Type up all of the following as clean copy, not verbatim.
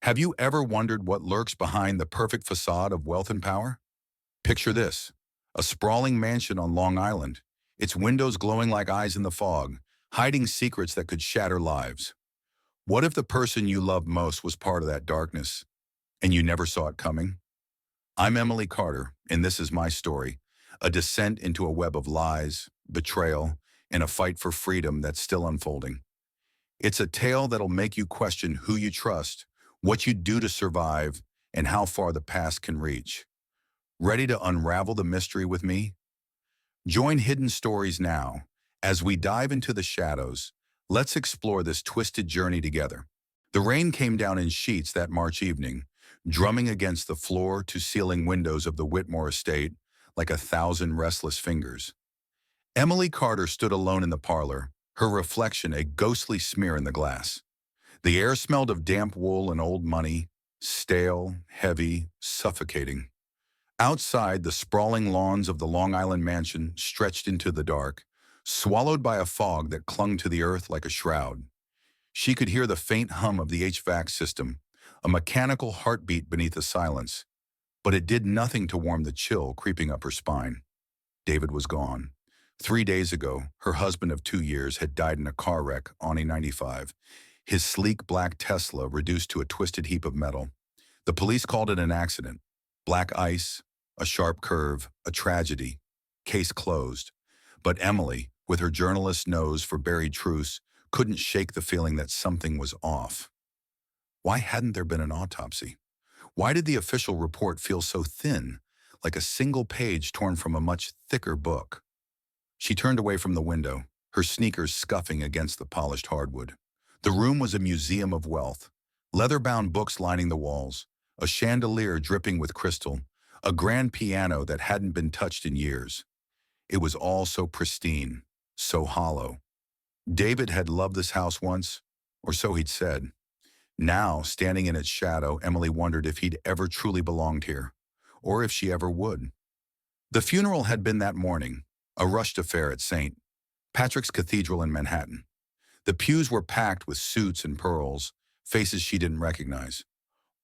Have you ever wondered what lurks behind the perfect facade of wealth and power? Picture this, a sprawling mansion on Long Island, its windows glowing like eyes in the fog, hiding secrets that could shatter lives. What if the person you loved most was part of that darkness, and you never saw it coming? I'm Emily Carter, and this is my story, a descent into a web of lies, betrayal, and a fight for freedom that's still unfolding. It's a tale that'll make you question who you trust, what you do to survive, and how far the past can reach. Ready to unravel the mystery with me? Join Hidden Stories now. As we dive into the shadows, let's explore this twisted journey together. The rain came down in sheets that March evening, drumming against the floor to ceiling windows of the Whitmore estate like 1,000 restless fingers. Emily Carter stood alone in the parlor, her reflection a ghostly smear in the glass. The air smelled of damp wool and old money, stale, heavy, suffocating. Outside, the sprawling lawns of the Long Island mansion stretched into the dark, swallowed by a fog that clung to the earth like a shroud. She could hear the faint hum of the HVAC system, a mechanical heartbeat beneath the silence, but it did nothing to warm the chill creeping up her spine. David was gone. 3 days ago, her husband of 2 years had died in a car wreck on A95, his sleek black Tesla reduced to a twisted heap of metal. The police called it an accident. Black ice, a sharp curve, a tragedy. Case closed. But Emily, with her journalist's nose for buried truths, couldn't shake the feeling that something was off. Why hadn't there been an autopsy? Why did the official report feel so thin, like a single page torn from a much thicker book? She turned away from the window, her sneakers scuffing against the polished hardwood. The room was a museum of wealth, leather-bound books lining the walls, a chandelier dripping with crystal, a grand piano that hadn't been touched in years. It was all so pristine, so hollow. David had loved this house once, or so he'd said. Now, standing in its shadow, Emily wondered if he'd ever truly belonged here, or if she ever would. The funeral had been that morning, a rushed affair at St. Patrick's Cathedral in Manhattan. The pews were packed with suits and pearls, faces she didn't recognize,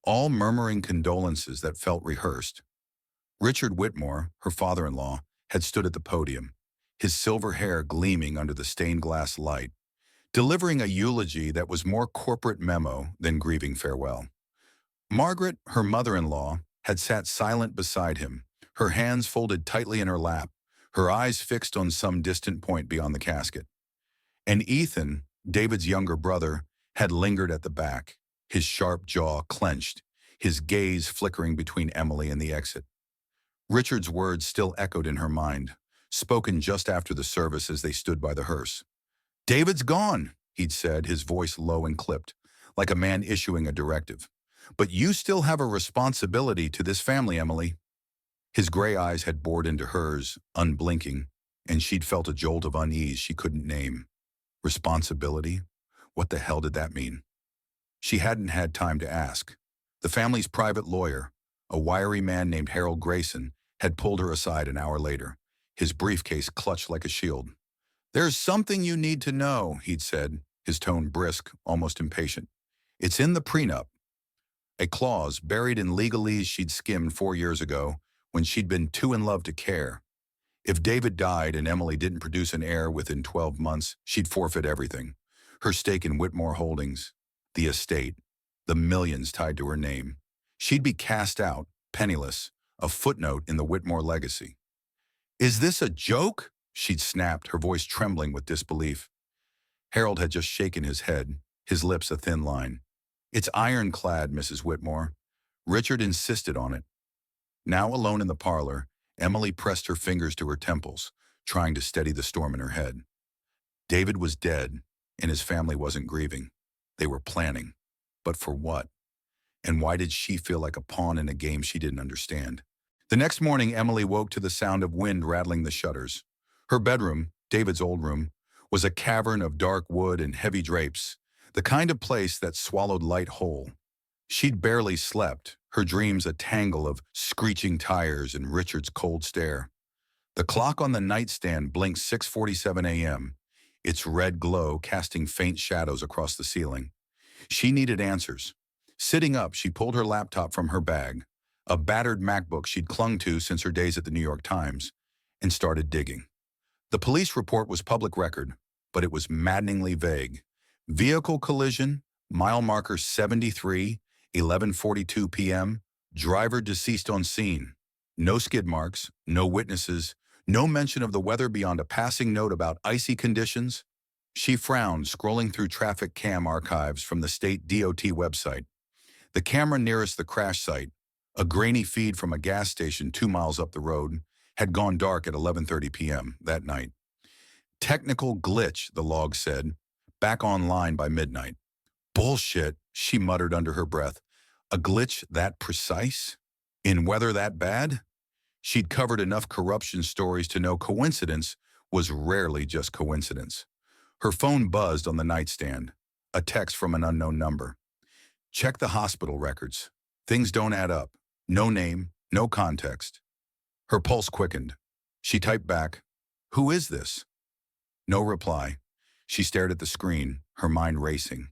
all murmuring condolences that felt rehearsed. Richard Whitmore, her father-in-law, had stood at the podium, his silver hair gleaming under the stained glass light, delivering a eulogy that was more corporate memo than grieving farewell. Margaret, her mother-in-law, had sat silent beside him, her hands folded tightly in her lap, her eyes fixed on some distant point beyond the casket. And Ethan, David's younger brother, had lingered at the back, his sharp jaw clenched, his gaze flickering between Emily and the exit. Richard's words still echoed in her mind, spoken just after the service as they stood by the hearse. "David's gone," he'd said, his voice low and clipped, like a man issuing a directive. "But you still have a responsibility to this family, Emily." His gray eyes had bored into hers, unblinking, and she'd felt a jolt of unease she couldn't name. Responsibility? What the hell did that mean? She hadn't had time to ask. The family's private lawyer, a wiry man named Harold Grayson, had pulled her aside an hour later, his briefcase clutched like a shield. "There's something you need to know," he'd said, his tone brisk, almost impatient. "It's in the prenup." A clause buried in legalese she'd skimmed 4 years ago when she'd been too in love to care. If David died and Emily didn't produce an heir within 12 months, she'd forfeit everything. Her stake in Whitmore Holdings, the estate, the millions tied to her name. She'd be cast out, penniless, a footnote in the Whitmore legacy. "Is this a joke?" she'd snapped, her voice trembling with disbelief. Harold had just shaken his head, his lips a thin line. "It's ironclad, Mrs. Whitmore." Richard insisted on it. Now alone in the parlor, Emily pressed her fingers to her temples, trying to steady the storm in her head. David was dead, and his family wasn't grieving. They were planning. But for what? And why did she feel like a pawn in a game she didn't understand? The next morning, Emily woke to the sound of wind rattling the shutters. Her bedroom, David's old room, was a cavern of dark wood and heavy drapes, the kind of place that swallowed light whole. She'd barely slept, her dreams a tangle of screeching tires and Richard's cold stare. The clock on the nightstand blinked 6:47 a.m., its red glow casting faint shadows across the ceiling. She needed answers. Sitting up, she pulled her laptop from her bag, a battered MacBook she'd clung to since her days at the New York Times, and started digging. The police report was public record, but it was maddeningly vague. Vehicle collision, mile marker 73, 11:42 p.m., driver deceased on scene. No skid marks, no witnesses, no mention of the weather beyond a passing note about icy conditions. She frowned, scrolling through traffic cam archives from the state DOT website. The camera nearest the crash site, a grainy feed from a gas station 2 miles up the road, had gone dark at 11:30 p.m. that night. Technical glitch, the log said. Back online by midnight. Bullshit, she muttered under her breath. A glitch that precise? In weather that bad? She'd covered enough corruption stories to know coincidence was rarely just coincidence. Her phone buzzed on the nightstand. A text from an unknown number. Check the hospital records. Things don't add up. No name, no context. Her pulse quickened. She typed back, "Who is this?" No reply. She stared at the screen, her mind racing.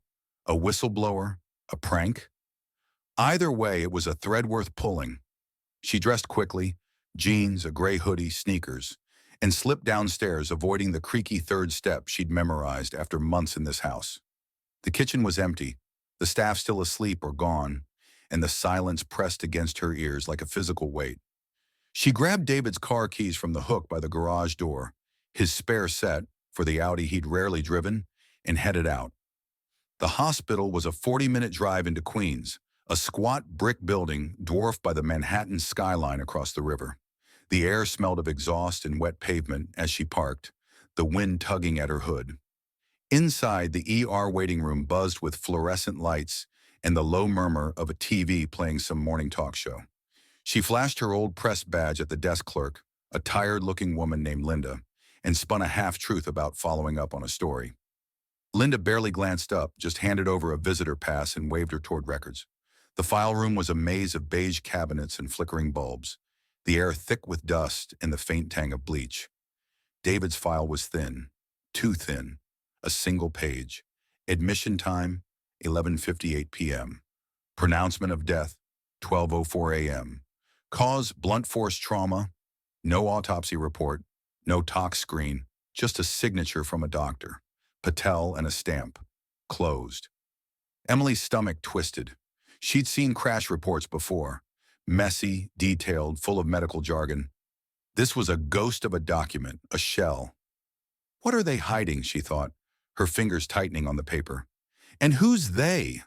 A whistleblower? A prank? Either way, it was a thread worth pulling. She dressed quickly, jeans, a gray hoodie, sneakers, and slipped downstairs, avoiding the creaky third step she'd memorized after months in this house. The kitchen was empty, the staff still asleep or gone, and the silence pressed against her ears like a physical weight. She grabbed David's car keys from the hook by the garage door, his spare set, for the Audi he'd rarely driven, and headed out. The hospital was a 40-minute drive into Queens, a squat brick building dwarfed by the Manhattan skyline across the river. The air smelled of exhaust and wet pavement as she parked, the wind tugging at her hood. Inside, the ER waiting room buzzed with fluorescent lights and the low murmur of a TV playing some morning talk show. She flashed her old press badge at the desk clerk, a tired-looking woman named Linda, and spun a half-truth about following up on a story. Linda barely glanced up, just handed over a visitor pass and waved her toward records. The file room was a maze of beige cabinets and flickering bulbs, the air thick with dust and the faint tang of bleach. David's file was thin, too thin, a single page. Admission time, 11:58 p.m. Pronouncement of death, 12:04 a.m. Cause, blunt force trauma. No autopsy report, no tox screen, just a signature from a doctor. Patel and a stamp. Closed. Emily's stomach twisted. She'd seen crash reports before. Messy, detailed, full of medical jargon. This was a ghost of a document, a shell. What are they hiding, she thought, her fingers tightening on the paper. And who's they?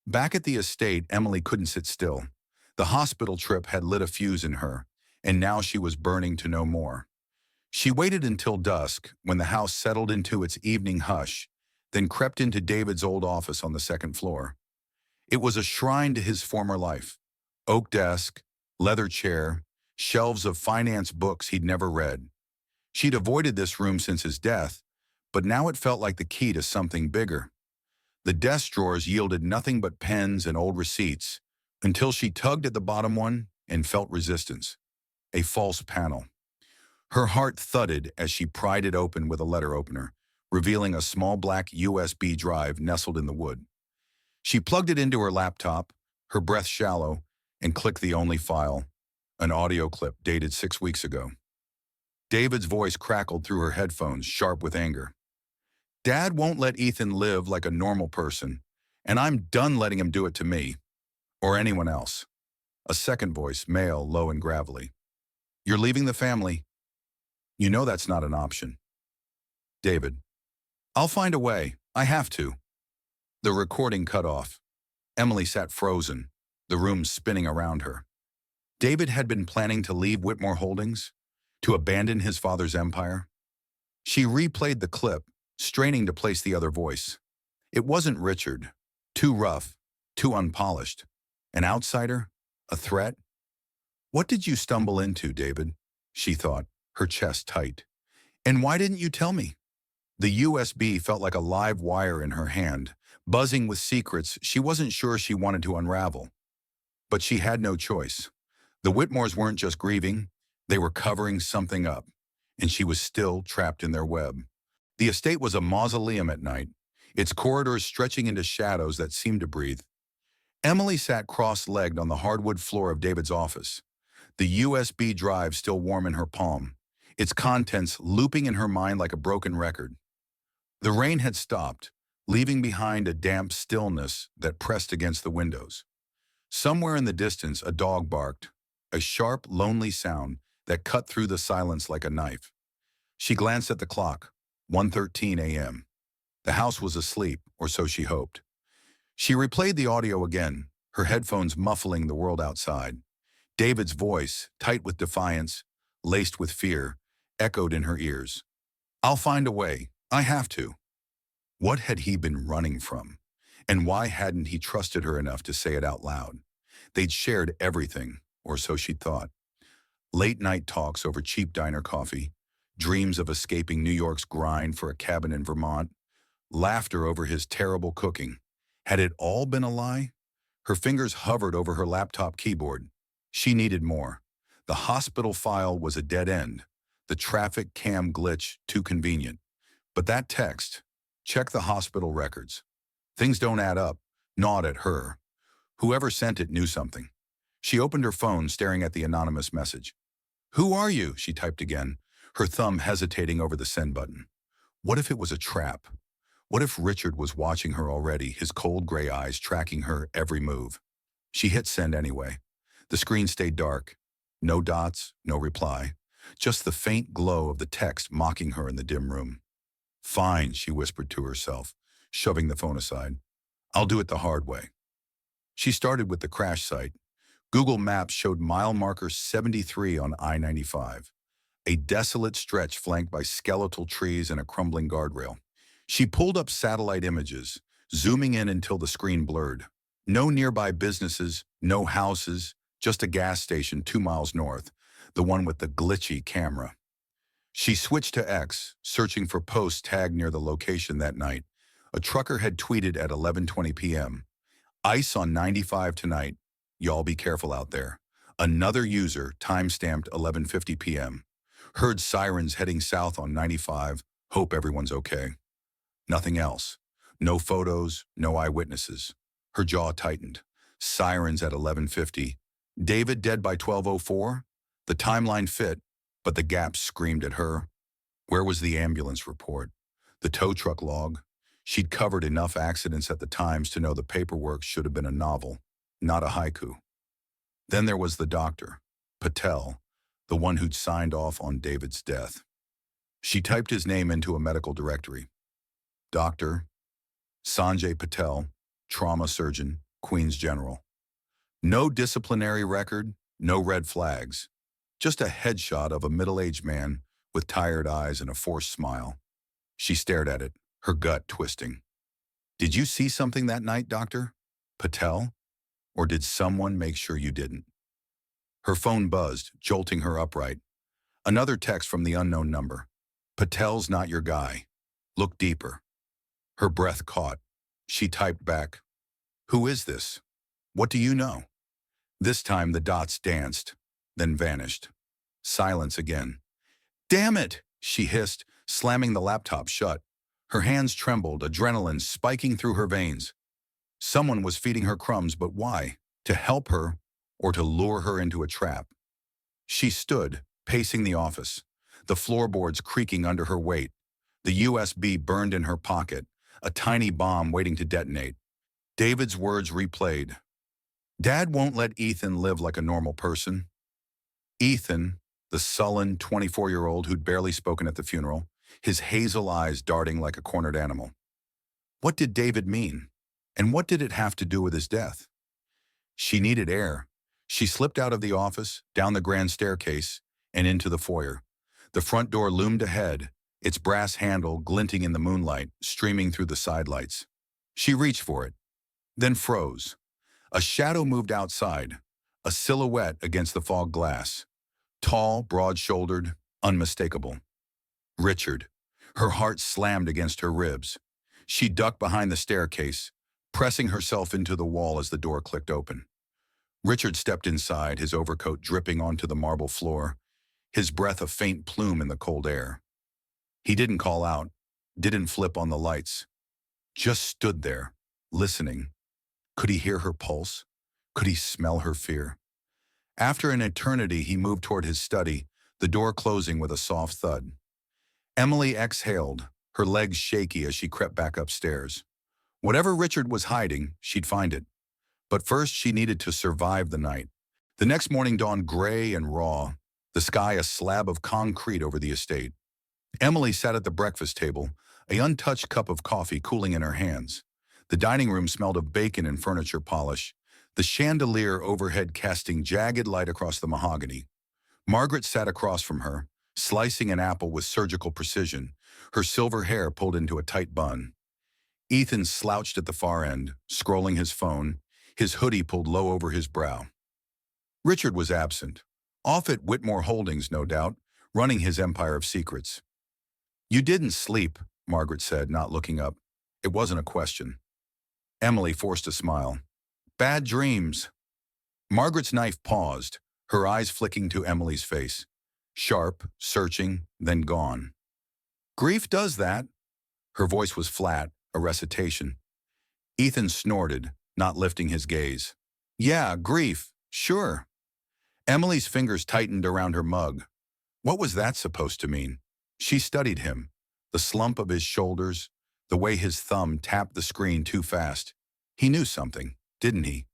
Back at the estate, Emily couldn't sit still. The hospital trip had lit a fuse in her, and now she was burning to know more. She waited until dusk, when the house settled into its evening hush, then crept into David's old office on the second floor. It was a shrine to his former life. Oak desk, leather chair, shelves of finance books he'd never read. She'd avoided this room since his death, but now it felt like the key to something bigger. The desk drawers yielded nothing but pens and old receipts, until she tugged at the bottom one and felt resistance. A false panel. Her heart thudded as she pried it open with a letter opener, revealing a small black USB drive nestled in the wood. She plugged it into her laptop, her breath shallow, and clicked the only file, an audio clip dated 6 weeks ago. David's voice crackled through her headphones, sharp with anger. Dad won't let Ethan live like a normal person, and I'm done letting him do it to me, or anyone else. A second voice, male, low and gravelly. You're leaving the family. You know that's not an option. David. I'll find a way. I have to. The recording cut off. Emily sat frozen, the room spinning around her. David had been planning to leave Whitmore Holdings, to abandon his father's empire. She replayed the clip, straining to place the other voice. It wasn't Richard. Too rough, too unpolished. An outsider? A threat? What did you stumble into, David? She thought, her chest tight. And why didn't you tell me? The USB felt like a live wire in her hand, buzzing with secrets she wasn't sure she wanted to unravel. But she had no choice. The Whitmores weren't just grieving, they were covering something up, and she was still trapped in their web. The estate was a mausoleum at night, its corridors stretching into shadows that seemed to breathe. Emily sat cross-legged on the hardwood floor of David's office, the USB drive still warm in her palm, its contents looping in her mind like a broken record. The rain had stopped, leaving behind a damp stillness that pressed against the windows. Somewhere in the distance, a dog barked, a sharp, lonely sound that cut through the silence like a knife. She glanced at the clock, 1:13 a.m. The house was asleep, or so she hoped. She replayed the audio again, her headphones muffling the world outside. David's voice, tight with defiance, laced with fear, echoed in her ears. "I'll find a way. I have to." What had he been running from? And why hadn't he trusted her enough to say it out loud? They'd shared everything, or so she'd thought. Late-night talks over cheap diner coffee, dreams of escaping New York's grind for a cabin in Vermont, laughter over his terrible cooking. Had it all been a lie? Her fingers hovered over her laptop keyboard. She needed more. The hospital file was a dead end, the traffic cam glitch too convenient. But that text, check the hospital records. Things don't add up, gnawed at her. Whoever sent it knew something. She opened her phone, staring at the anonymous message. "Who are you?" she typed again, her thumb hesitating over the send button. What if it was a trap? What if Richard was watching her already, his cold gray eyes tracking her every move? She hit send anyway. The screen stayed dark. No dots, no reply. Just the faint glow of the text mocking her in the dim room. "Fine," she whispered to herself, shoving the phone aside. "I'll do it the hard way." She started with the crash site. Google Maps showed mile marker 73 on I-95, a desolate stretch flanked by skeletal trees and a crumbling guardrail. She pulled up satellite images, zooming in until the screen blurred. No nearby businesses, no houses, just a gas station 2 miles north, the one with the glitchy camera. She switched to X, searching for posts tagged near the location that night. A trucker had tweeted at 11:20 p.m. "Ice on 95 tonight. Y'all be careful out there." Another user, timestamped 11:50 p.m. "Heard sirens heading south on 95. Hope everyone's okay." Nothing else. No photos, no eyewitnesses. Her jaw tightened. Sirens at 11:50. David dead by 12:04? The timeline fit, but the gaps screamed at her. Where was the ambulance report? The tow truck log? She'd covered enough accidents at the Times to know the paperwork should have been a novel, not a haiku. Then there was the doctor, Patel, the one who'd signed off on David's death. She typed his name into a medical directory. Dr. Sanjay Patel, trauma surgeon, Queens General. No disciplinary record, no red flags. Just a headshot of a middle-aged man with tired eyes and a forced smile. She stared at it, her gut twisting. "Did you see something that night, Doctor Patel? Or did someone make sure you didn't?" Her phone buzzed, jolting her upright. Another text from the unknown number. "Patel's not your guy. Look deeper." Her breath caught. She typed back, "Who is this? What do you know?" This time the dots danced, then vanished. Silence again. "Damn it!" she hissed, slamming the laptop shut. Her hands trembled, adrenaline spiking through her veins. Someone was feeding her crumbs, but why? To help her, or to lure her into a trap? She stood, pacing the office, the floorboards creaking under her weight. The USB burned in her pocket, a tiny bomb waiting to detonate. David's words replayed. "Dad won't let Ethan live like a normal person." Ethan, the sullen 24-year-old who'd barely spoken at the funeral, his hazel eyes darting like a cornered animal. What did David mean? And what did it have to do with his death? She needed air. She slipped out of the office, down the grand staircase, and into the foyer. The front door loomed ahead, its brass handle glinting in the moonlight, streaming through the sidelights. She reached for it, then froze. A shadow moved outside, a silhouette against the fog glass. Tall, broad-shouldered, unmistakable. Richard. Her heart slammed against her ribs. She ducked behind the staircase, pressing herself into the wall as the door clicked open. Richard stepped inside, his overcoat dripping onto the marble floor, his breath a faint plume in the cold air. He didn't call out, didn't flip on the lights, just stood there, listening. Could he hear her pulse? Could he smell her fear? After an eternity, he moved toward his study, the door closing with a soft thud. Emily exhaled, her legs shaky as she crept back upstairs. Whatever Richard was hiding, she'd find it. But first, she needed to survive the night. The next morning dawned gray and raw, the sky a slab of concrete over the estate. Emily sat at the breakfast table, a untouched cup of coffee cooling in her hands. The dining room smelled of bacon and furniture polish, the chandelier overhead casting jagged light across the mahogany. Margaret sat across from her, slicing an apple with surgical precision, her silver hair pulled into a tight bun. Ethan slouched at the far end, scrolling his phone, his hoodie pulled low over his brow. Richard was absent, off at Whitmore Holdings, no doubt, running his empire of secrets. "You didn't sleep," Margaret said, not looking up. It wasn't a question. Emily forced a smile. "Bad dreams." Margaret's knife paused, her eyes flicking to Emily's face. Sharp, searching, then gone. "Grief does that." Her voice was flat, a recitation. Ethan snorted, not lifting his gaze. "Yeah, grief, sure." Emily's fingers tightened around her mug. What was that supposed to mean? She studied him, the slump of his shoulders, the way his thumb tapped the screen too fast. He knew something, didn't he?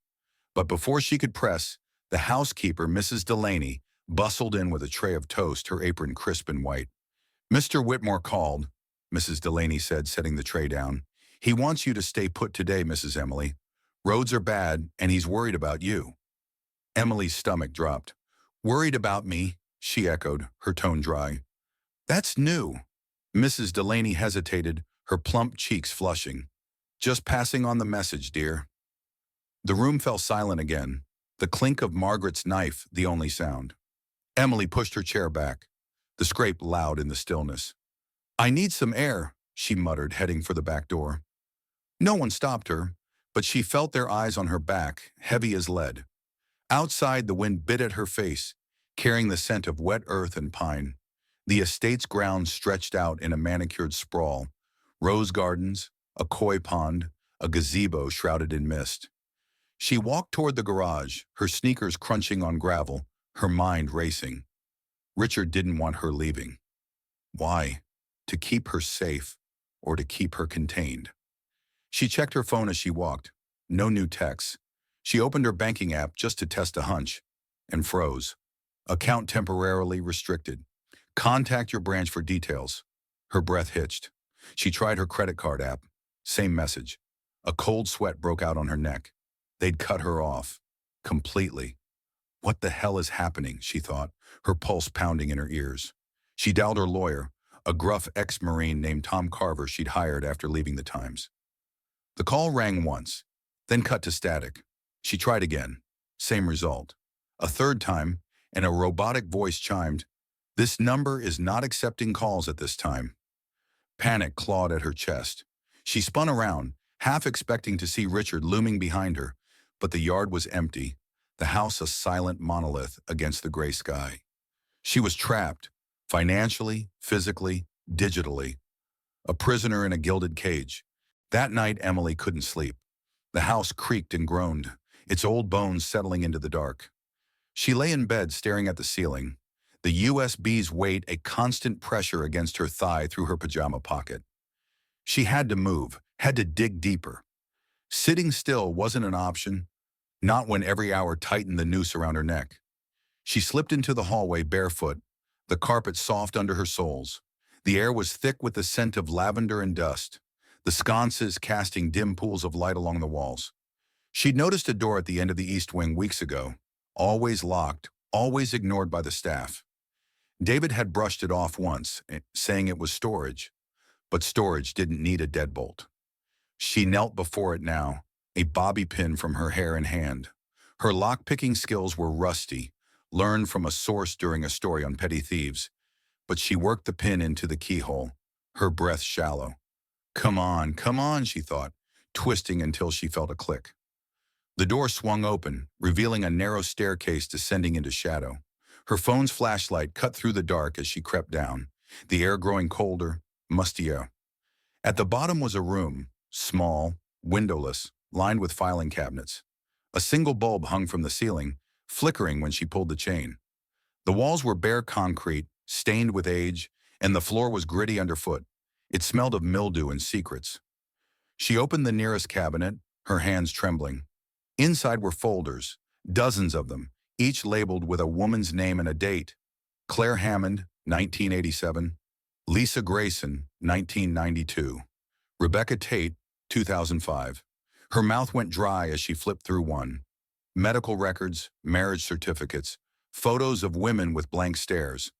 But before she could press, the housekeeper, Mrs. Delaney, bustled in with a tray of toast, her apron crisp and white. "Mr. Whitmore called," Mrs. Delaney said, setting the tray down. "He wants you to stay put today, Mrs. Emily. Roads are bad, and he's worried about you." Emily's stomach dropped. "Worried about me?" she echoed, her tone dry. "That's new." Mrs. Delaney hesitated, her plump cheeks flushing. "Just passing on the message, dear." The room fell silent again, the clink of Margaret's knife the only sound. Emily pushed her chair back, the scrape loud in the stillness. "I need some air," she muttered, heading for the back door. No one stopped her, but she felt their eyes on her back, heavy as lead. Outside, the wind bit at her face, carrying the scent of wet earth and pine. The estate's grounds stretched out in a manicured sprawl, rose gardens, a koi pond, a gazebo shrouded in mist. She walked toward the garage, her sneakers crunching on gravel, her mind racing. Richard didn't want her leaving. Why? To keep her safe, or to keep her contained? She checked her phone as she walked. No new texts. She opened her banking app just to test a hunch, and froze. Account temporarily restricted. Contact your branch for details. Her breath hitched. She tried her credit card app. Same message. A cold sweat broke out on her neck. They'd cut her off. Completely. What the hell is happening, she thought, her pulse pounding in her ears. She dialed her lawyer, a gruff ex-Marine named Tom Carver she'd hired after leaving the Times. The call rang once, then cut to static. She tried again. Same result. A third time, and a robotic voice chimed, "This number is not accepting calls at this time." Panic clawed at her chest. She spun around, half expecting to see Richard looming behind her, but the yard was empty, the house a silent monolith against the gray sky. She was trapped, financially, physically, digitally. A prisoner in a gilded cage. That night, Emily couldn't sleep. The house creaked and groaned, its old bones settling into the dark. She lay in bed staring at the ceiling, the USB's weight a constant pressure against her thigh through her pajama pocket. She had to move, had to dig deeper. Sitting still wasn't an option, not when every hour tightened the noose around her neck. She slipped into the hallway barefoot, the carpet soft under her soles. The air was thick with the scent of lavender and dust, the sconces casting dim pools of light along the walls. She'd noticed a door at the end of the east wing weeks ago, always locked, always ignored by the staff. David had brushed it off once, saying it was storage, but storage didn't need a deadbolt. She knelt before it now, a bobby pin from her hair in hand. Her lock-picking skills were rusty, learned from a source during a story on petty thieves, but she worked the pin into the keyhole, her breath shallow. Come on, she thought, twisting until she felt a click. The door swung open, revealing a narrow staircase descending into shadow. Her phone's flashlight cut through the dark as she crept down, the air growing colder, mustier. At the bottom was a room, small, windowless, lined with filing cabinets. A single bulb hung from the ceiling, flickering when she pulled the chain. The walls were bare concrete, stained with age, and the floor was gritty underfoot. It smelled of mildew and secrets. She opened the nearest cabinet, her hands trembling. Inside were folders, dozens of them, each labeled with a woman's name and a date. Claire Hammond, 1987. Lisa Grayson, 1992. Rebecca Tate, 2005. Her mouth went dry as she flipped through one. Medical records, marriage certificates, photos of women with blank stares.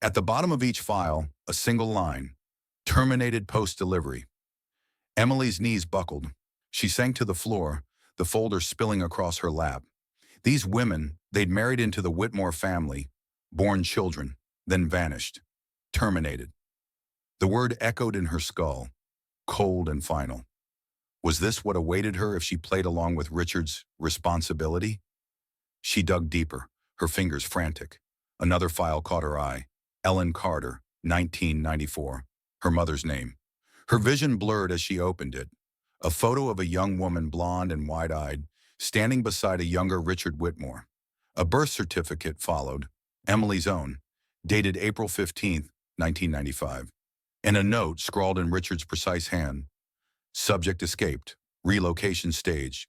At the bottom of each file, a single line: terminated post-delivery. Emily's knees buckled. She sank to the floor, the folder spilling across her lap. These women, they'd married into the Whitmore family, born children, then vanished. Terminated. The word echoed in her skull, cold and final. Was this what awaited her if she played along with Richard's responsibility? She dug deeper, her fingers frantic. Another file caught her eye. Ellen Carter, 1994. Her mother's name. Her vision blurred as she opened it. A photo of a young woman, blonde and wide-eyed, standing beside a younger Richard Whitmore. A birth certificate followed, Emily's own, dated April 15, 1995. And a note scrawled in Richard's precise hand. Subject escaped. Relocation staged.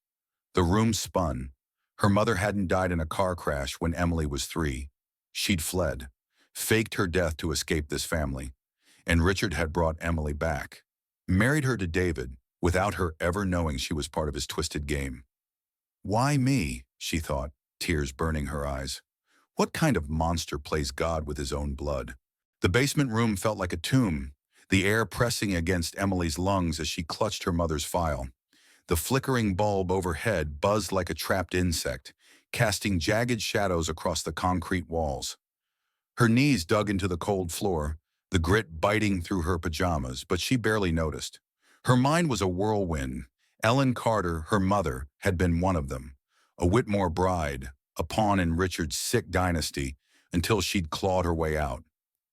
The room spun. Her mother hadn't died in a car crash when Emily was 3. She'd fled, faked her death to escape this family. And Richard had brought Emily back. Married her to David, without her ever knowing she was part of his twisted game. Why me? She thought, tears burning her eyes. What kind of monster plays God with his own blood? The basement room felt like a tomb, the air pressing against Emily's lungs as she clutched her mother's file. The flickering bulb overhead buzzed like a trapped insect, casting jagged shadows across the concrete walls. Her knees dug into the cold floor, the grit biting through her pajamas, but she barely noticed. Her mind was a whirlwind. Ellen Carter, her mother, had been one of them. A Whitmore bride, a pawn in Richard's sick dynasty, until she'd clawed her way out.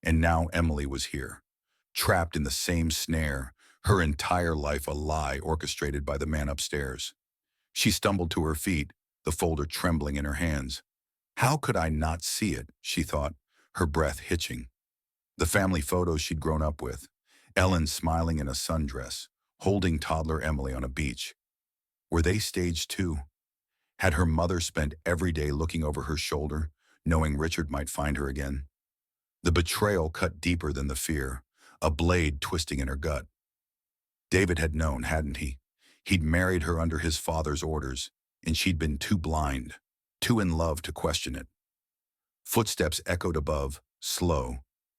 And now Emily was here, trapped in the same snare, her entire life a lie orchestrated by the man upstairs. She stumbled to her feet, the folder trembling in her hands. How could I not see it, she thought, her breath hitching. The family photos she'd grown up with. Ellen smiling in a sundress, holding toddler Emily on a beach. Were they staged too? Had her mother spent every day looking over her shoulder, knowing Richard might find her again? The betrayal cut deeper than the fear, a blade twisting in her gut. David had known, hadn't he? He'd married her under his father's orders, and she'd been too blind, too in love to question it. Footsteps echoed above, slow,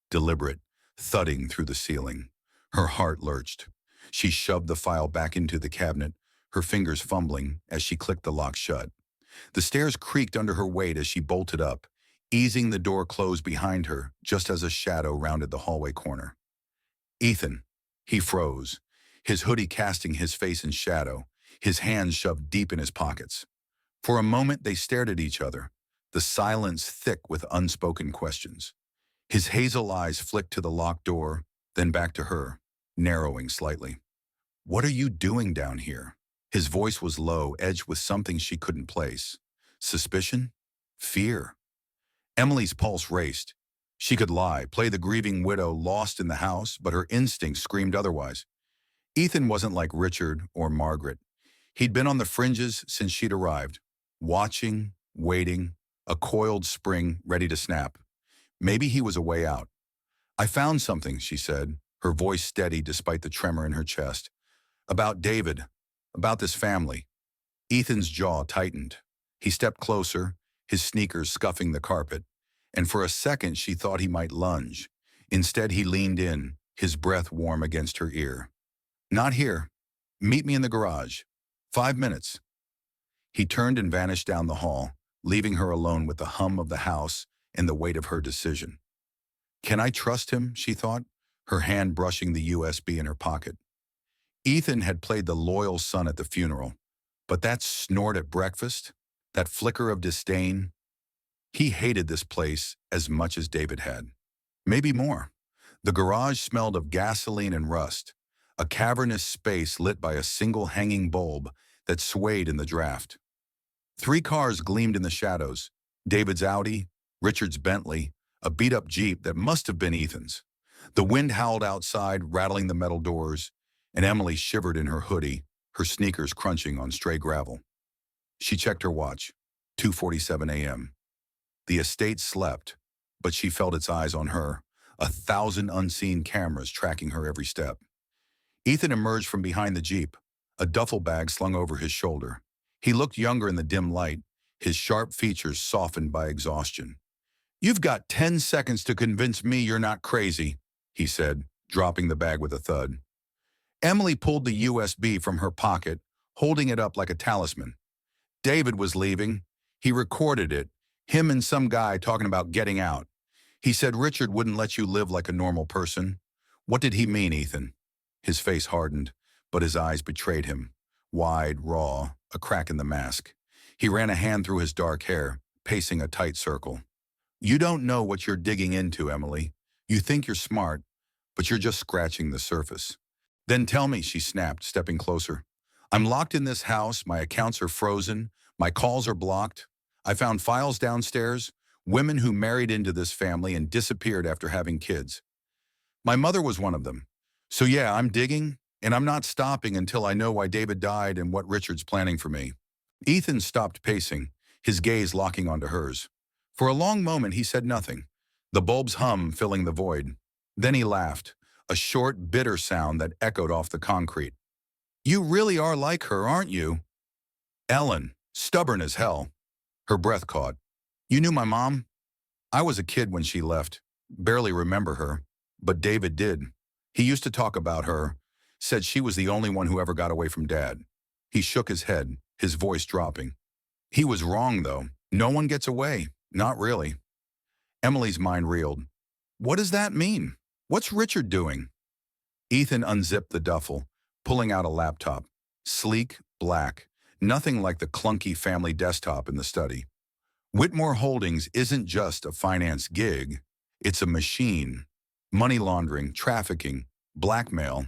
deliberate, thudding through the ceiling. Her heart lurched. She shoved the file back into the cabinet, her fingers fumbling as she clicked the lock shut. The stairs creaked under her weight as she bolted up, easing the door closed behind her just as a shadow rounded the hallway corner. Ethan. He froze, his hoodie casting his face in shadow, his hands shoved deep in his pockets. For a moment they stared at each other, the silence thick with unspoken questions. His hazel eyes flicked to the locked door, then back to her, narrowing slightly. What are you doing down here? His voice was low, edged with something she couldn't place. Suspicion? Fear? Emily's pulse raced. She could lie, play the grieving widow lost in the house, but her instincts screamed otherwise. Ethan wasn't like Richard or Margaret. He'd been on the fringes since she'd arrived, watching, waiting, a coiled spring ready to snap. Maybe he was a way out. I found something, she said, her voice steady despite the tremor in her chest. About David, about this family. Ethan's jaw tightened. He stepped closer, his sneakers scuffing the carpet, and for a second she thought he might lunge. Instead he leaned in, his breath warm against her ear. Not here. Meet me in the garage. 5 minutes. He turned and vanished down the hall, leaving her alone with the hum of the house and the weight of her decision. Can I trust him, she thought, her hand brushing the USB in her pocket. Ethan had played the loyal son at the funeral, but that snort at breakfast, that flicker of disdain, he hated this place as much as David had. Maybe more. The garage smelled of gasoline and rust, a cavernous space lit by a single hanging bulb that swayed in the draft. Three cars gleamed in the shadows: David's Audi, Richard's Bentley, a beat-up Jeep that must have been Ethan's. The wind howled outside, rattling the metal doors, and Emily shivered in her hoodie, her sneakers crunching on stray gravel. She checked her watch. 2:47 a.m. The estate slept, but she felt its eyes on her, 1,000 unseen cameras tracking her every step. Ethan emerged from behind the Jeep, a duffel bag slung over his shoulder. He looked younger in the dim light, his sharp features softened by exhaustion. "You've got 10 seconds to convince me you're not crazy," he said, dropping the bag with a thud. Emily pulled the USB from her pocket, holding it up like a talisman. David was leaving. He recorded it, him and some guy talking about getting out. He said Richard wouldn't let you live like a normal person. What did he mean, Ethan? His face hardened, but his eyes betrayed him. Wide, raw, a crack in the mask. He ran a hand through his dark hair, pacing a tight circle. "You don't know what you're digging into, Emily. You think you're smart, but you're just scratching the surface." "Then tell me," she snapped, stepping closer. "I'm locked in this house, my accounts are frozen, my calls are blocked. I found files downstairs, women who married into this family and disappeared after having kids. My mother was one of them. So yeah, I'm digging, and I'm not stopping until I know why David died and what Richard's planning for me." Ethan stopped pacing, his gaze locking onto hers. For a long moment, he said nothing, the bulb's hum filling the void. Then he laughed, a short, bitter sound that echoed off the concrete. "You really are like her, aren't you?" "Ellen, stubborn as hell." Her breath caught. "You knew my mom?" "I was a kid when she left. Barely remember her. But David did. He used to talk about her. Said she was the only one who ever got away from Dad." He shook his head, his voice dropping. "He was wrong, though. No one gets away. Not really." Emily's mind reeled. "What does that mean? What's Richard doing?" Ethan unzipped the duffel, pulling out a laptop. Sleek, black, nothing like the clunky family desktop in the study. Whitmore Holdings isn't just a finance gig. It's a machine. Money laundering, trafficking, blackmail.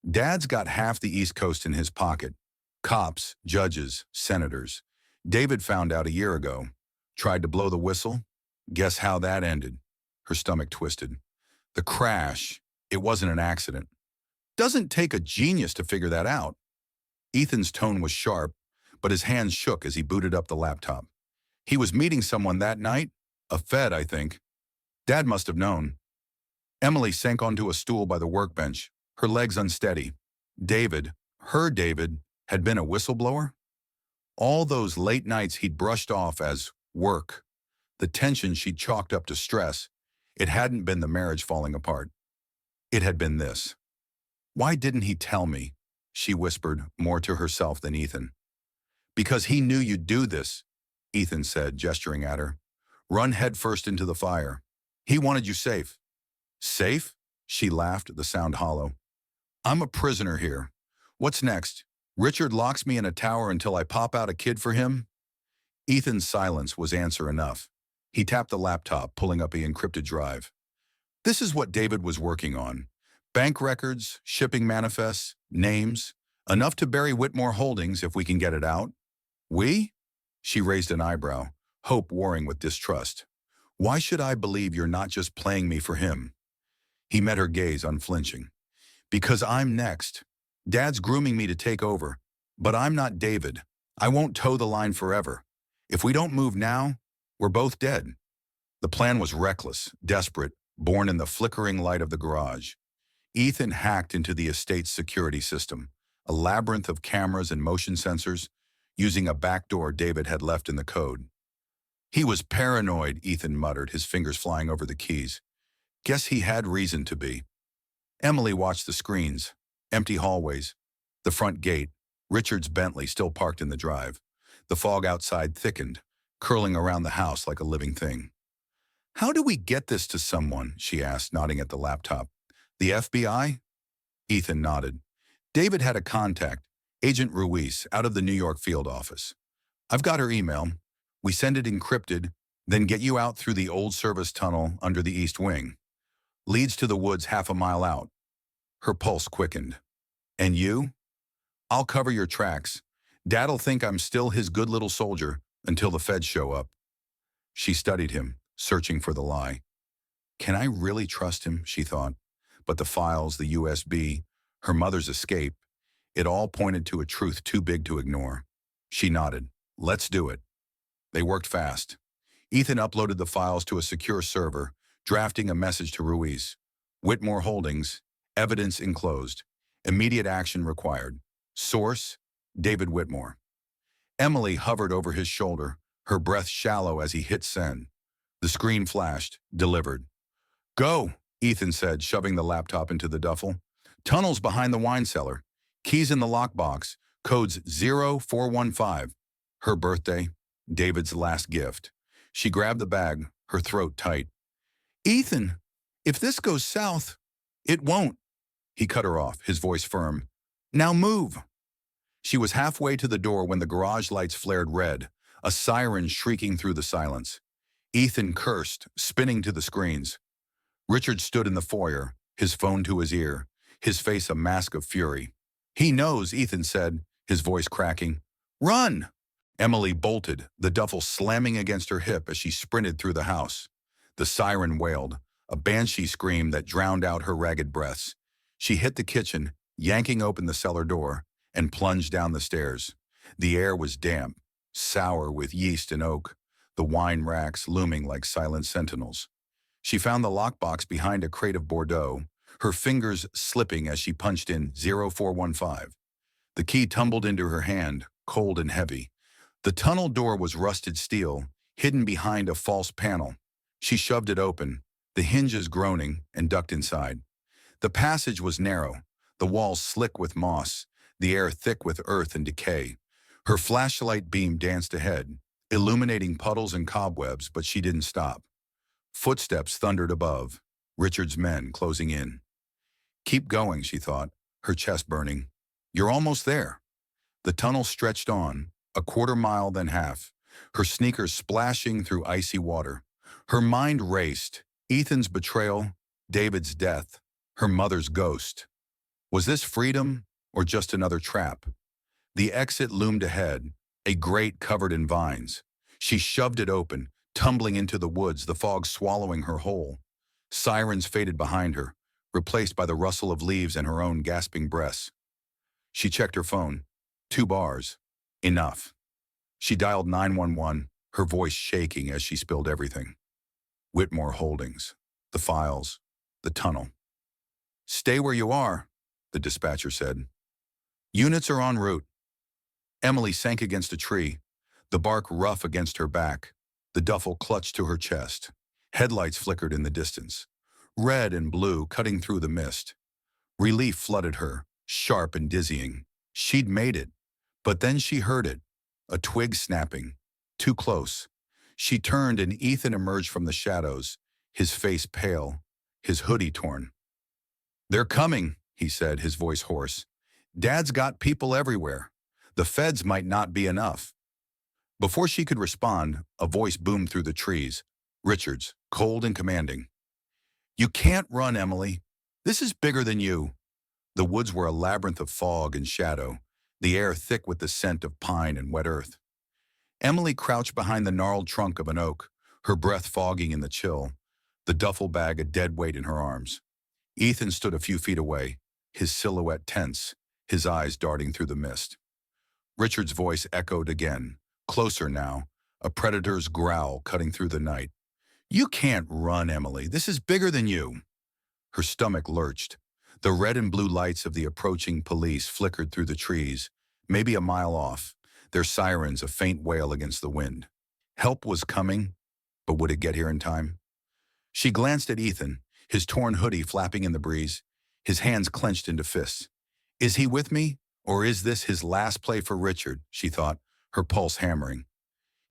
Dad's got half the East Coast in his pocket. Cops, judges, senators. David found out a year ago. Tried to blow the whistle. Guess how that ended? Her stomach twisted. The crash, it wasn't an accident. Doesn't take a genius to figure that out. Ethan's tone was sharp, but his hands shook as he booted up the laptop. He was meeting someone that night, a Fed, I think. Dad must have known. Emily sank onto a stool by the workbench, her legs unsteady. David, her David, had been a whistleblower? All those late nights he'd brushed off as work, the tension she'd chalked up to stress, it hadn't been the marriage falling apart. It had been this. "Why didn't he tell me?" she whispered, more to herself than Ethan. "Because he knew you'd do this," Ethan said, gesturing at her. "Run headfirst into the fire. He wanted you safe." "Safe?" She laughed, the sound hollow. "I'm a prisoner here. What's next? Richard locks me in a tower until I pop out a kid for him?" Ethan's silence was answer enough. He tapped the laptop, pulling up the encrypted drive. This is what David was working on. Bank records, shipping manifests, names, enough to bury Whitmore Holdings if we can get it out. "We?" She raised an eyebrow, hope warring with distrust. "Why should I believe you're not just playing me for him?" He met her gaze, unflinching. "Because I'm next. Dad's grooming me to take over. But I'm not David. I won't toe the line forever. If we don't move now, we're both dead." The plan was reckless, desperate, born in the flickering light of the garage. Ethan hacked into the estate's security system, a labyrinth of cameras and motion sensors, using a backdoor David had left in the code. "He was paranoid," Ethan muttered, his fingers flying over the keys. "Guess he had reason to be." Emily watched the screens, empty hallways, the front gate, Richard's Bentley still parked in the drive. The fog outside thickened, curling around the house like a living thing. "How do we get this to someone?" she asked, nodding at the laptop. "The FBI?" Ethan nodded. "David had a contact, Agent Ruiz, out of the New York field office. I've got her email. We send it encrypted, then get you out through the old service tunnel under the east wing. Leads to the woods half a mile out." Her pulse quickened. "And you?" "I'll cover your tracks. Dad'll think I'm still his good little soldier until the feds show up. She studied him, searching for the lie. Can I really trust him, she thought. But the files, the USB, her mother's escape, it all pointed to a truth too big to ignore. She nodded. Let's do it. They worked fast. Ethan uploaded the files to a secure server, drafting a message to Ruiz. Whitmore Holdings, evidence enclosed. Immediate action required. Source, David Whitmore. Emily hovered over his shoulder, her breath shallow as he hit send. The screen flashed, delivered. Go, Ethan said, shoving the laptop into the duffel. Tunnels behind the wine cellar. Keys in the lockbox. Codes 0415. Her birthday, David's last gift. She grabbed the bag, her throat tight. Ethan, if this goes south, it won't. He cut her off, his voice firm. Now move. She was halfway to the door when the garage lights flared red, a siren shrieking through the silence. Ethan cursed, spinning to the screens. Richard stood in the foyer, his phone to his ear, his face a mask of fury. He knows, Ethan said, his voice cracking. Run! Emily bolted, the duffel slamming against her hip as she sprinted through the house. The siren wailed, a banshee scream that drowned out her ragged breaths. She hit the kitchen, yanking open the cellar door, and plunged down the stairs. The air was damp, sour with yeast and oak, the wine racks looming like silent sentinels. She found the lockbox behind a crate of Bordeaux, her fingers slipping as she punched in 0415. The key tumbled into her hand, cold and heavy. The tunnel door was rusted steel, hidden behind a false panel. She shoved it open, the hinges groaning, and ducked inside. The passage was narrow, the walls slick with moss, the air thick with earth and decay. Her flashlight beam danced ahead, illuminating puddles and cobwebs, but she didn't stop. Footsteps thundered above, Richard's men closing in. Keep going, she thought, her chest burning. You're almost there. The tunnel stretched on, a quarter mile then half, her sneakers splashing through icy water. Her mind raced, Ethan's betrayal, David's death, her mother's ghost. Was this freedom or just another trap? The exit loomed ahead, a grate covered in vines. She shoved it open, tumbling into the woods, the fog swallowing her whole. Sirens faded behind her, replaced by the rustle of leaves and her own gasping breaths. She checked her phone. 2 bars. Enough. She dialed 911, her voice shaking as she spilled everything. Whitmore Holdings, the files, the tunnel. Stay where you are, the dispatcher said. Units are en route. Emily sank against a tree, the bark rough against her back, the duffel clutched to her chest. Headlights flickered in the distance, red and blue cutting through the mist. Relief flooded her, sharp and dizzying. She'd made it, but then she heard it, a twig snapping, too close. She turned and Ethan emerged from the shadows, his face pale, his hoodie torn. They're coming, he said, his voice hoarse. Dad's got people everywhere. The feds might not be enough. Before she could respond, a voice boomed through the trees. Richard's, cold and commanding. You can't run, Emily. This is bigger than you. The woods were a labyrinth of fog and shadow, the air thick with the scent of pine and wet earth. Emily crouched behind the gnarled trunk of an oak, her breath fogging in the chill, the duffel bag a dead weight in her arms. Ethan stood a few feet away, his silhouette tense, his eyes darting through the mist. Richard's voice echoed again, closer now, a predator's growl cutting through the night. You can't run, Emily. This is bigger than you. Her stomach lurched. The red and blue lights of the approaching police flickered through the trees, maybe a mile off, their sirens a faint wail against the wind. Help was coming, but would it get here in time? She glanced at Ethan, his torn hoodie flapping in the breeze, his hands clenched into fists. Is he with me, or is this his last play for Richard, she thought, her pulse hammering.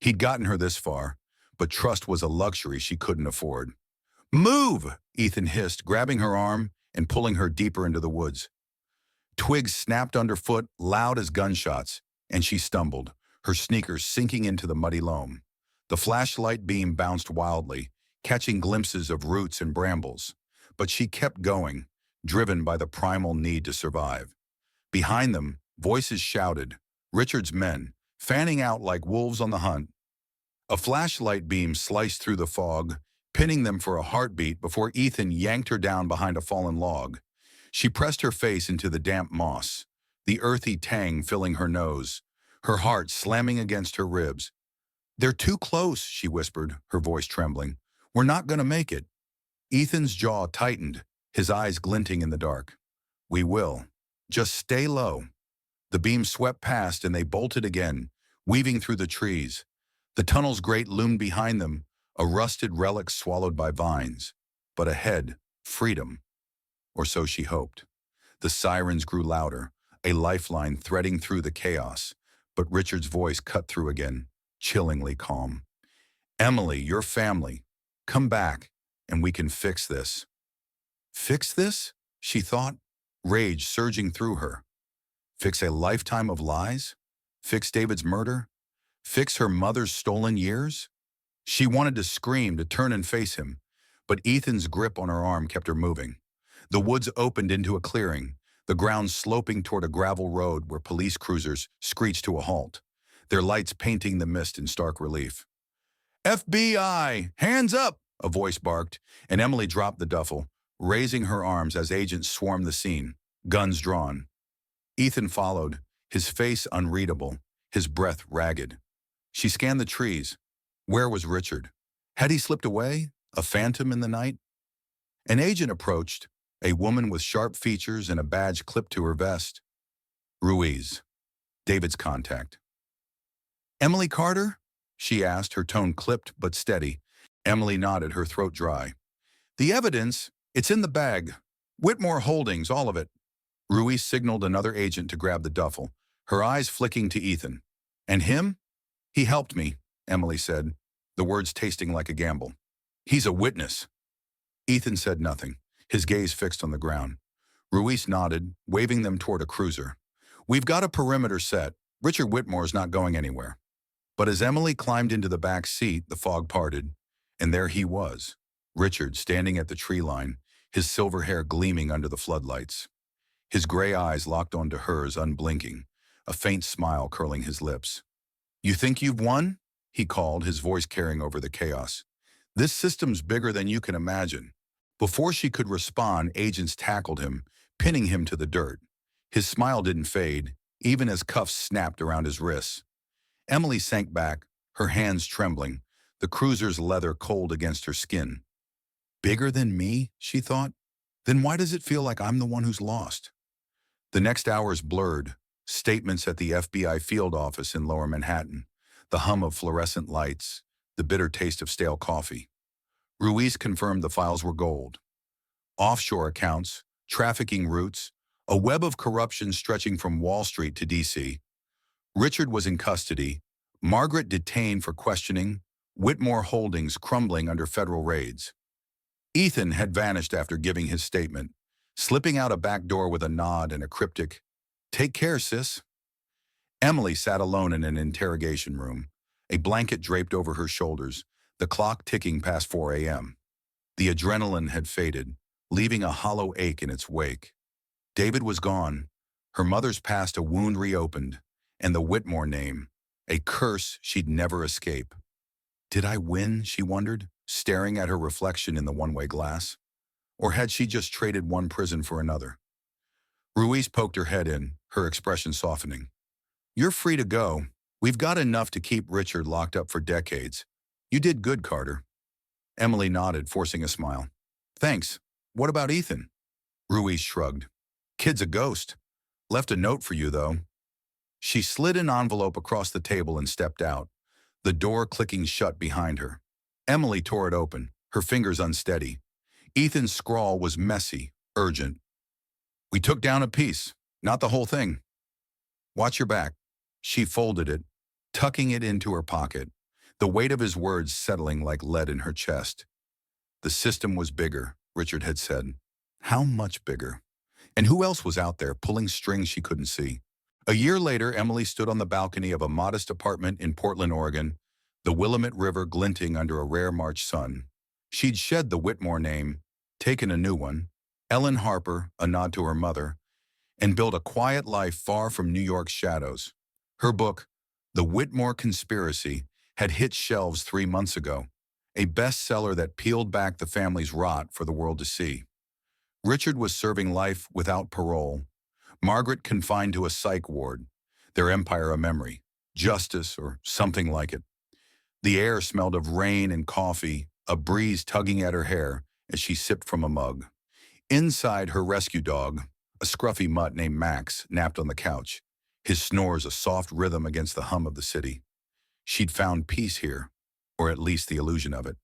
He'd gotten her this far, but trust was a luxury she couldn't afford. Move, Ethan hissed, grabbing her arm and pulling her deeper into the woods. Twigs snapped underfoot, loud as gunshots, and she stumbled, her sneakers sinking into the muddy loam. The flashlight beam bounced wildly, catching glimpses of roots and brambles, but she kept going, driven by the primal need to survive. Behind them, voices shouted, Richard's men, fanning out like wolves on the hunt. A flashlight beam sliced through the fog, pinning them for a heartbeat before Ethan yanked her down behind a fallen log. She pressed her face into the damp moss, the earthy tang filling her nose, her heart slamming against her ribs. "They're too close," she whispered, her voice trembling. "We're not going to make it." Ethan's jaw tightened, his eyes glinting in the dark. "We will. Just stay low." The beam swept past and they bolted again, weaving through the trees. The tunnel's grate loomed behind them, a rusted relic swallowed by vines. But ahead, freedom. Or so she hoped. The sirens grew louder, a lifeline threading through the chaos. But Richard's voice cut through again, chillingly calm. "Emily, your family. Come back, and we can fix this." Fix this? She thought, rage surging through her. Fix a lifetime of lies? Fix David's murder? Fix her mother's stolen years? She wanted to scream, to turn and face him, but Ethan's grip on her arm kept her moving. The woods opened into a clearing, the ground sloping toward a gravel road where police cruisers screeched to a halt, their lights painting the mist in stark relief. "FBI! Hands up!" a voice barked, and Emily dropped the duffel, raising her arms as agents swarmed the scene, guns drawn. Ethan followed, his face unreadable, his breath ragged. She scanned the trees. Where was Richard? Had he slipped away, a phantom in the night? An agent approached, a woman with sharp features and a badge clipped to her vest. Ruiz, David's contact. "Emily Carter?" she asked, her tone clipped but steady. Emily nodded, her throat dry. "The evidence, it's in the bag. Whitmore Holdings, all of it." Ruiz signaled another agent to grab the duffel, her eyes flicking to Ethan. "And him?" "He helped me," Emily said, the words tasting like a gamble. "He's a witness." Ethan said nothing, his gaze fixed on the ground. Ruiz nodded, waving them toward a cruiser. "We've got a perimeter set. Richard Whitmore's not going anywhere." But as Emily climbed into the back seat, the fog parted, and there he was, Richard standing at the tree line, his silver hair gleaming under the floodlights. His gray eyes locked onto hers, unblinking, a faint smile curling his lips. "You think you've won?" he called, his voice carrying over the chaos. "This system's bigger than you can imagine." Before she could respond, agents tackled him, pinning him to the dirt. His smile didn't fade, even as cuffs snapped around his wrists. Emily sank back, her hands trembling, the cruiser's leather cold against her skin. "Bigger than me?" she thought. "Then why does it feel like I'm the one who's lost?" The next hours blurred, statements at the FBI field office in Lower Manhattan, the hum of fluorescent lights, the bitter taste of stale coffee. Ruiz confirmed the files were gold. Offshore accounts, trafficking routes, a web of corruption stretching from Wall Street to D.C. Richard was in custody, Margaret detained for questioning, Whitmore Holdings crumbling under federal raids. Ethan had vanished after giving his statement, slipping out a back door with a nod and a cryptic, "Take care, sis." Emily sat alone in an interrogation room, a blanket draped over her shoulders, the clock ticking past 4 a.m. The adrenaline had faded, leaving a hollow ache in its wake. David was gone, her mother's past a wound reopened, and the Whitmore name, a curse she'd never escape. Did I win, she wondered, staring at her reflection in the one-way glass? Or had she just traded one prison for another? Ruiz poked her head in, her expression softening. "You're free to go. We've got enough to keep Richard locked up for decades. You did good, Carter." Emily nodded, forcing a smile. "Thanks. What about Ethan?" Ruiz shrugged. "Kid's a ghost. Left a note for you, though." She slid an envelope across the table and stepped out, the door clicking shut behind her. Emily tore it open, her fingers unsteady. Ethan's scrawl was messy, urgent. "We took down a piece, not the whole thing. Watch your back." She folded it, tucking it into her pocket, the weight of his words settling like lead in her chest. The system was bigger, Richard had said. How much bigger? And who else was out there pulling strings she couldn't see? A year later, Emily stood on the balcony of a modest apartment in Portland, Oregon, the Willamette River glinting under a rare March sun. She'd shed the Whitmore name, taken a new one, Ellen Harper, a nod to her mother, and built a quiet life far from New York's shadows. Her book, The Whitmore Conspiracy, had hit shelves 3 months ago, a bestseller that peeled back the family's rot for the world to see. Richard was serving life without parole, Margaret confined to a psych ward, their empire a memory, justice or something like it. The air smelled of rain and coffee, a breeze tugging at her hair as she sipped from a mug. Inside, her rescue dog, a scruffy mutt named Max, napped on the couch, his snores a soft rhythm against the hum of the city. She'd found peace here, or at least the illusion of it.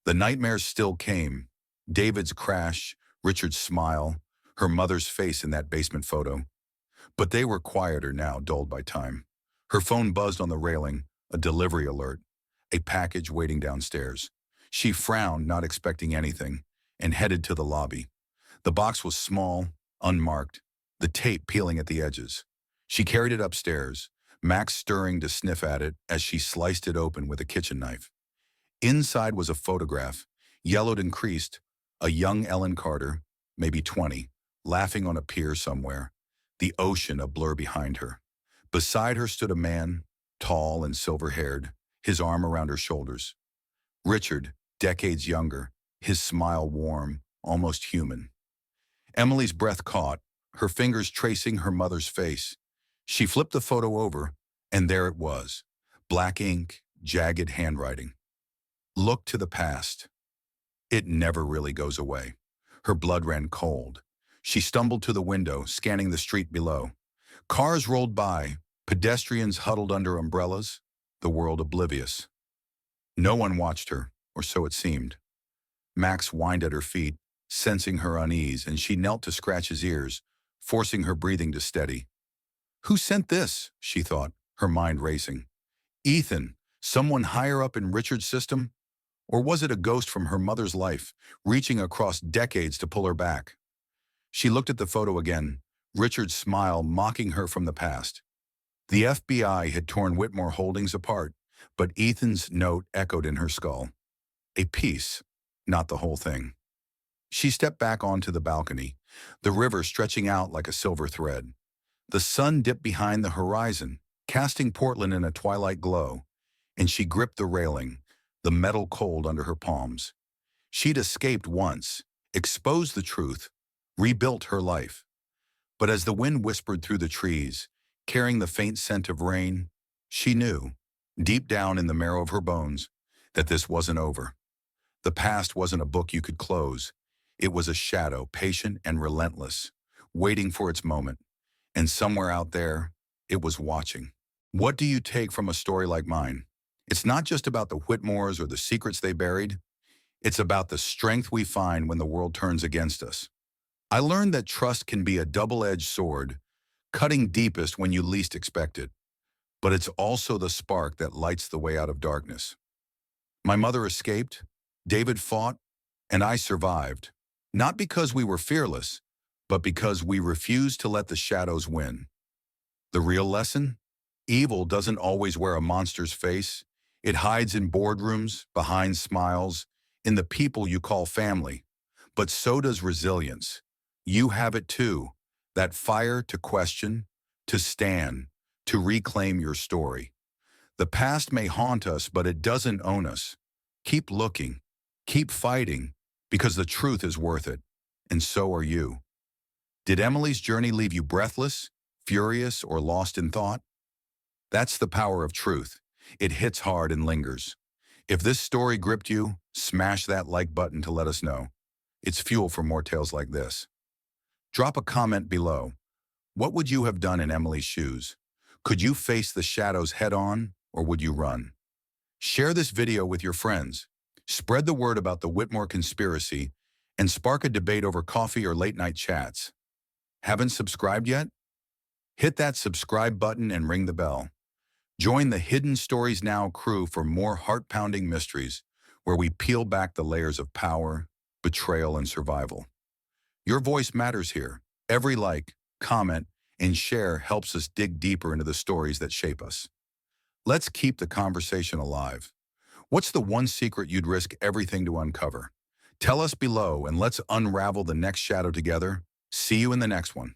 The nightmares still came. David's crash, Richard's smile, her mother's face in that basement photo. But they were quieter now, dulled by time. Her phone buzzed on the railing, a delivery alert, a package waiting downstairs. She frowned, not expecting anything, and headed to the lobby. The box was small, unmarked, the tape peeling at the edges. She carried it upstairs, Max stirring to sniff at it as she sliced it open with a kitchen knife. Inside was a photograph, yellowed and creased, a young Ellen Carter, maybe 20, laughing on a pier somewhere, the ocean a blur behind her. Beside her stood a man, tall and silver-haired, his arm around her shoulders. Richard, decades younger, his smile warm, almost human. Emily's breath caught, her fingers tracing her mother's face. She flipped the photo over, and there it was, black ink, jagged handwriting. Look to the past. It never really goes away. Her blood ran cold. She stumbled to the window, scanning the street below. Cars rolled by, pedestrians huddled under umbrellas, the world oblivious. No one watched her, or so it seemed. Max whined at her feet, sensing her unease, and she knelt to scratch his ears, forcing her breathing to steady. Who sent this? She thought, her mind racing. Ethan, someone higher up in Richard's system? Or was it a ghost from her mother's life, reaching across decades to pull her back? She looked at the photo again, Richard's smile mocking her from the past. The FBI had torn Whitmore Holdings apart, but Ethan's note echoed in her skull. A piece, not the whole thing. She stepped back onto the balcony, the river stretching out like a silver thread. The sun dipped behind the horizon, casting Portland in a twilight glow, and she gripped the railing, the metal cold under her palms. She'd escaped once, exposed the truth, rebuilt her life. But as the wind whispered through the trees, carrying the faint scent of rain, she knew, deep down in the marrow of her bones, that this wasn't over. The past wasn't a book you could close. It was a shadow, patient and relentless, waiting for its moment. And somewhere out there, it was watching. What do you take from a story like mine? It's not just about the Whitmores or the secrets they buried. It's about the strength we find when the world turns against us. I learned that trust can be a double-edged sword, cutting deepest when you least expect it. But it's also the spark that lights the way out of darkness. My mother escaped, David fought, and I survived. Not because we were fearless, but because we refused to let the shadows win. The real lesson? Evil doesn't always wear a monster's face. It hides in boardrooms, behind smiles, in the people you call family. But so does resilience. You have it too, that fire to question, to stand, to reclaim your story. The past may haunt us, but it doesn't own us. Keep looking, keep fighting, because the truth is worth it, and so are you. Did Emily's journey leave you breathless, furious, or lost in thought? That's the power of truth. It hits hard and lingers. If this story gripped you, smash that like button to let us know. It's fuel for more tales like this. Drop a comment below. What would you have done in Emily's shoes? Could you face the shadows head on, or would you run? Share this video with your friends. Spread the word about the Whitmore conspiracy and spark a debate over coffee or late-night chats. Haven't subscribed yet? Hit that subscribe button and ring the bell. Join the Hidden Stories Now crew for more heart-pounding mysteries where we peel back the layers of power, betrayal, and survival. Your voice matters here. Every like, comment, and share helps us dig deeper into the stories that shape us. Let's keep the conversation alive. What's the one secret you'd risk everything to uncover? Tell us below and let's unravel the next shadow together. See you in the next one.